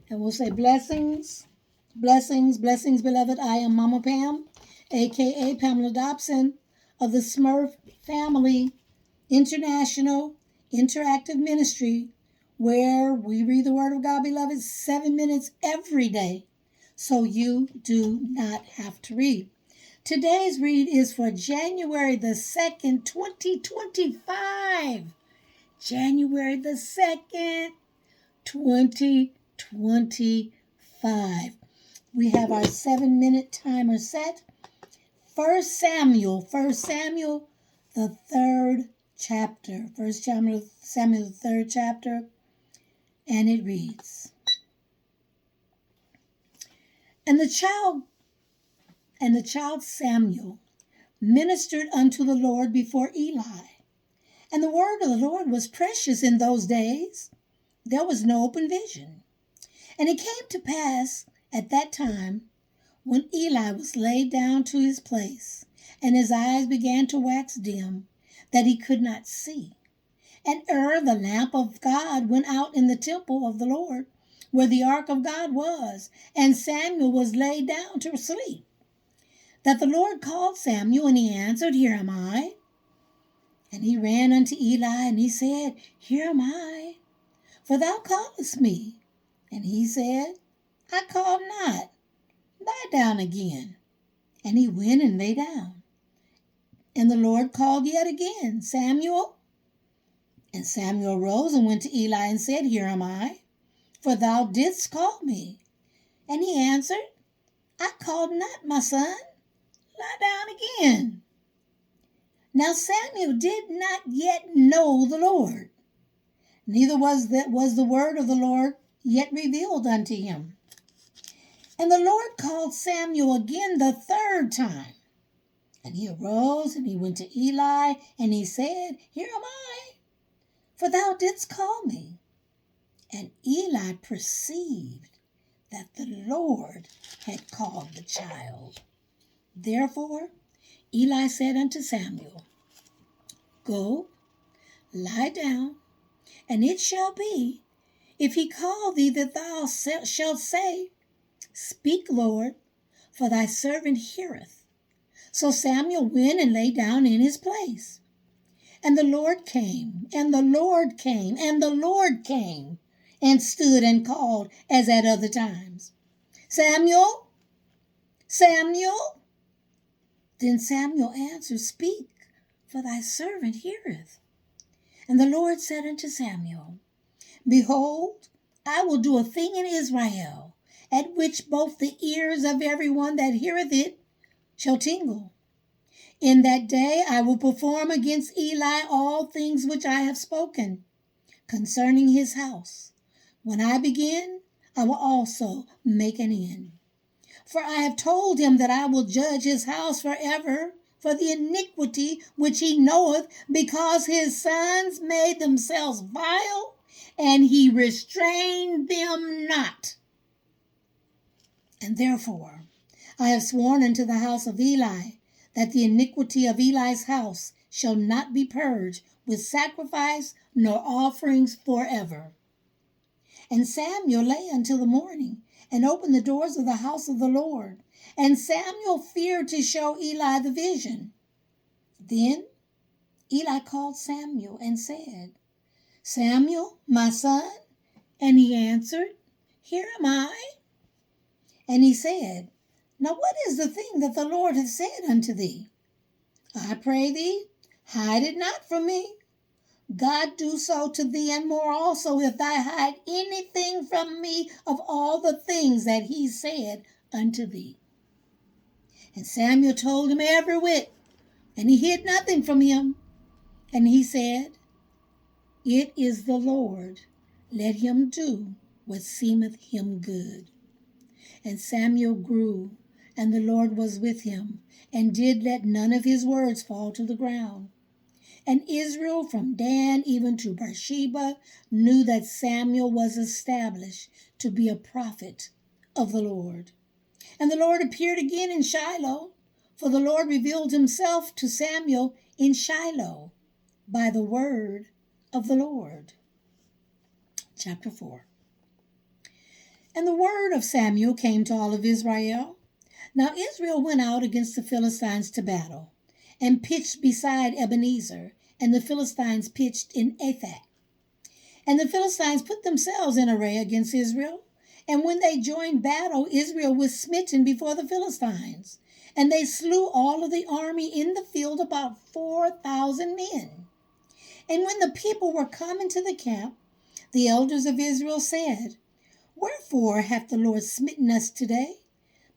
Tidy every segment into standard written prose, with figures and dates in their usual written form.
And we'll say blessings, blessings, blessings, beloved. I am Mama Pam, a.k.a. Pamela Dobson of the SMRF Family International Interactive Ministry, where we read the Word of God, beloved, 7 minutes every day, so you do not have to read. Today's read is for January the 2nd, 2025. January the 2nd, 2025. We have our 7-minute timer set. 1 Samuel, the third chapter. 1 Samuel, the third chapter. And it reads, And the child Samuel ministered unto the Lord before Eli. And the word of the Lord was precious in those days. There was no open vision. And it came to pass at that time, when Eli was laid down to his place, and his eyes began to wax dim, that he could not see. And the lamp of God, went out in the temple of the Lord, where the ark of God was, and Samuel was laid down to sleep. That the Lord called Samuel, and he answered, Here am I. And he ran unto Eli, and he said, Here am I, for thou callest me. And he said, I called not. Lie down again. And he went and lay down. And the Lord called yet again, Samuel. And Samuel rose and went to Eli and said, Here am I, for thou didst call me. And he answered, I called not, my son. Lie down again. Now Samuel did not yet know the Lord, neither was the word of the Lord yet revealed unto him. And the Lord called Samuel again the third time. And he arose and he went to Eli, and he said, Here am I, for thou didst call me. And Eli perceived that the Lord had called the child. Therefore Eli said unto Samuel, Go, lie down, and it shall be, if he call thee, that thou shalt say, Speak, Lord, for thy servant heareth. So Samuel went and lay down in his place. And the Lord came, and the Lord came, and the Lord came, and stood and called as at other times, Samuel, Samuel. Then Samuel answered, Speak, for thy servant heareth. And the Lord said unto Samuel, Behold, I will do a thing in Israel, at which both the ears of every one that heareth it shall tingle. In that day I will perform against Eli all things which I have spoken concerning his house. When I begin, I will also make an end. For I have told him that I will judge his house forever for the iniquity which he knoweth, because his sons made themselves vile, and he restrained them not. And therefore I have sworn unto the house of Eli, that the iniquity of Eli's house shall not be purged with sacrifice nor offerings forever. And Samuel lay until the morning, and opened the doors of the house of the Lord. And Samuel feared to show Eli the vision. Then Eli called Samuel and said, Samuel, my son? And he answered, Here am I. And he said, Now what is the thing that the Lord hath said unto thee? I pray thee, hide it not from me. God do so to thee, and more also, if thou hide anything from me of all the things that he said unto thee. And Samuel told him every whit, and he hid nothing from him. And he said, It is the Lord, let him do what seemeth him good. And Samuel grew, and the Lord was with him, and did let none of his words fall to the ground. And Israel from Dan even to Beersheba knew that Samuel was established to be a prophet of the Lord. And the Lord appeared again in Shiloh, for the Lord revealed himself to Samuel in Shiloh by the word of the Lord. Chapter 4. And the word of Samuel came to all of Israel. Now Israel went out against the Philistines to battle, and pitched beside Ebenezer, and the Philistines pitched in Aphek. And the Philistines put themselves in array against Israel. And when they joined battle, Israel was smitten before the Philistines. And they slew all of the army in the field, about 4,000 men. And when the people were come into the camp, the elders of Israel said, Wherefore hath the Lord smitten us today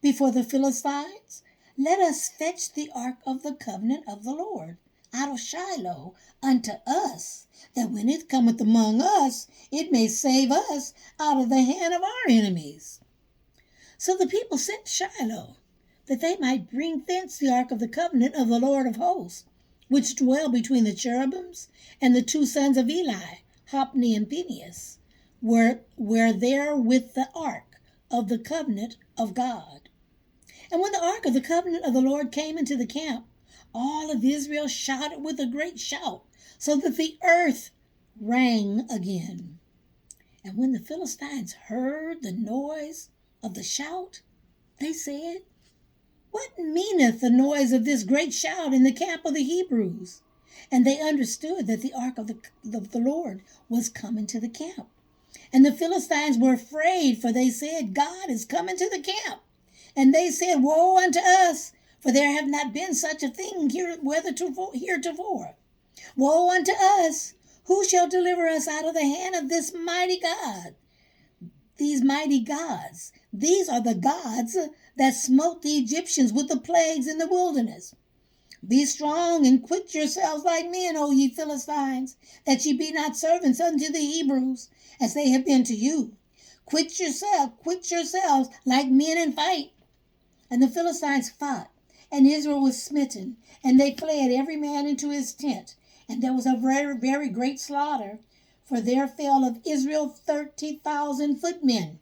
before the Philistines? Let us fetch the ark of the covenant of the Lord out of Shiloh unto us, that when it cometh among us, it may save us out of the hand of our enemies. So the people sent to Shiloh, that they might bring thence the ark of the covenant of the Lord of hosts, which dwell between the cherubims, and the two sons of Eli, Hophni and Phinehas, were there with the ark of the covenant of God. And when the ark of the covenant of the Lord came into the camp, all of Israel shouted with a great shout, so that the earth rang again. And when the Philistines heard the noise of the shout, they said, What meaneth the noise of this great shout in the camp of the Hebrews? And they understood that the ark of the Lord was come into the camp. And the Philistines were afraid, for they said, God is come into the camp. And they said, Woe unto us, for there have not been such a thing heretofore. Woe unto us! Who shall deliver us out of the hand of this mighty God? These mighty gods, these are the gods that smote the Egyptians with the plagues in the wilderness. Be strong and quit yourselves like men, O ye Philistines, that ye be not servants unto the Hebrews, as they have been to you. Quit yourselves like men and fight. And the Philistines fought, and Israel was smitten, and they fled every man into his tent. And there was a very, very great slaughter, for there fell of Israel 30,000 footmen.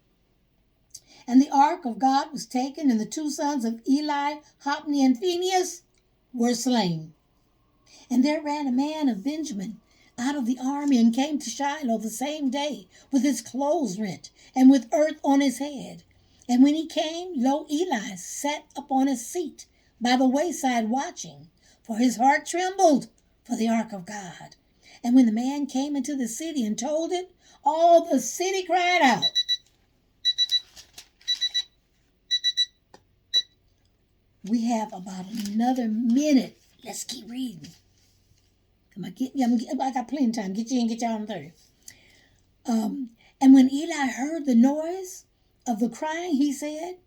And the ark of God was taken, and the two sons of Eli, Hophni and Phinehas, were slain. And there ran a man of Benjamin out of the army, and came to Shiloh the same day, with his clothes rent, and with earth on his head. And when he came, lo, Eli sat upon his seat by the wayside watching, for his heart trembled for the ark of God. And when the man came into the city and told it, all the city cried out. We have about another minute. Let's keep reading. I got plenty of time. Get you in, get y'all on 30. And when Eli heard the noise of the crying, he said,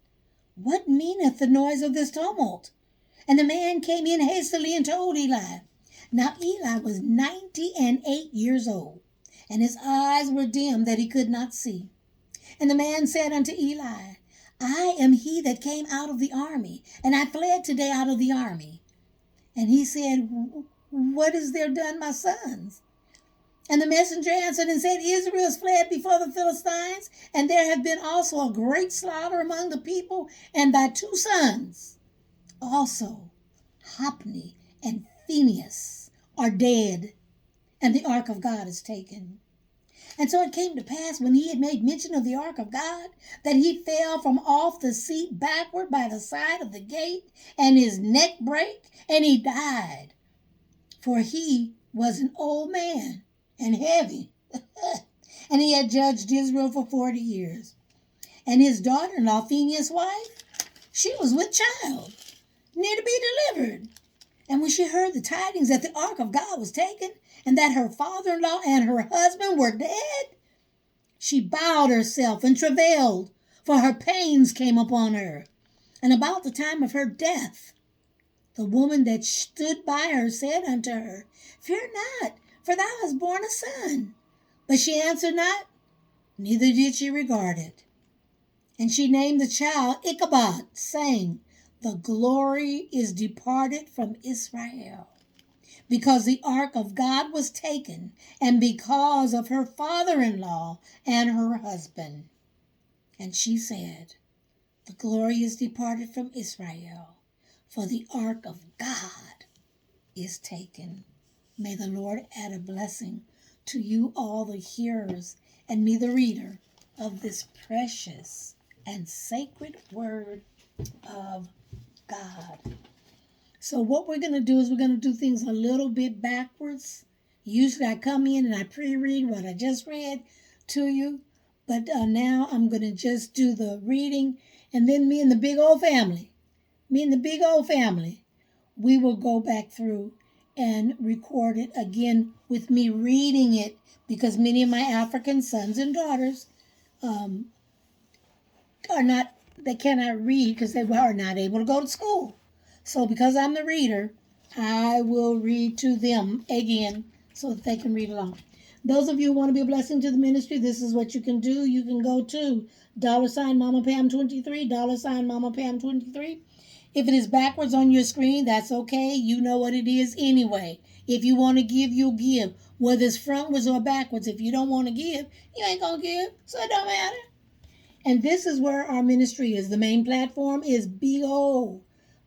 What meaneth the noise of this tumult? And the man came in hastily and told Eli. Now Eli was 98 years old, and his eyes were dim that he could not see. And the man said unto Eli, I am he that came out of the army, and I fled today out of the army. And he said, What is there done, my sons? And the messenger answered and said, Israel is fled before the Philistines, and there have been also a great slaughter among the people, and thy two sons, also Hophni and Phinehas, are dead, and the ark of God is taken. And so it came to pass, when he had made mention of the ark of God, that he fell from off the seat backward by the side of the gate, and his neck brake, and he died. For he was an old man and heavy, and he had judged Israel for 40 years. And his daughter-in-law, Phinehas' wife, she was with child, near to be delivered. And when she heard the tidings that the ark of God was taken, and that her father-in-law and her husband were dead, she bowed herself and travailed, for her pains came upon her. And about the time of her death, the woman that stood by her said unto her, Fear not, for thou hast borne a son. But she answered not, neither did she regard it. And she named the child Ichabod, saying, The glory is departed from Israel, because the ark of God was taken, and because of her father-in-law and her husband. And she said, The glory is departed from Israel, for the ark of God is taken. May the Lord add a blessing to you all, the hearers, and me, the reader of this precious and sacred word of God. So what we're going to do is we're going to do things a little bit backwards. Usually I come in and I pre-read what I just read to you. But now I'm going to just do the reading. And then me and the big old family, we will go back through and record it again with me reading it, because many of my African sons and daughters they cannot read because they are not able to go to school. So because I'm the reader, I will read to them again so that they can read along. Those of you who want to be a blessing to the ministry, this is what you can do. You can go to $MamaPam23, $MamaPam23. If it is backwards on your screen, that's okay. You know what it is anyway. If you want to give, you'll give. Whether it's frontwards or backwards. If you don't want to give, you ain't going to give. So it don't matter. And this is where our ministry is. The main platform is Big O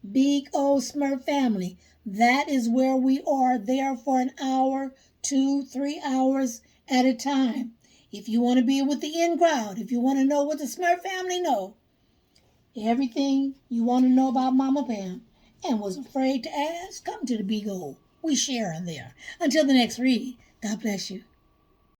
Smurf Family. That is where we are there for an hour, 2-3 hours at a time. If you want to be with the in crowd, if you want to know what the Smurf family know, everything you want to know about Mama Pam and was afraid to ask, come to the Big O. We share in there. Until the next read, God bless you.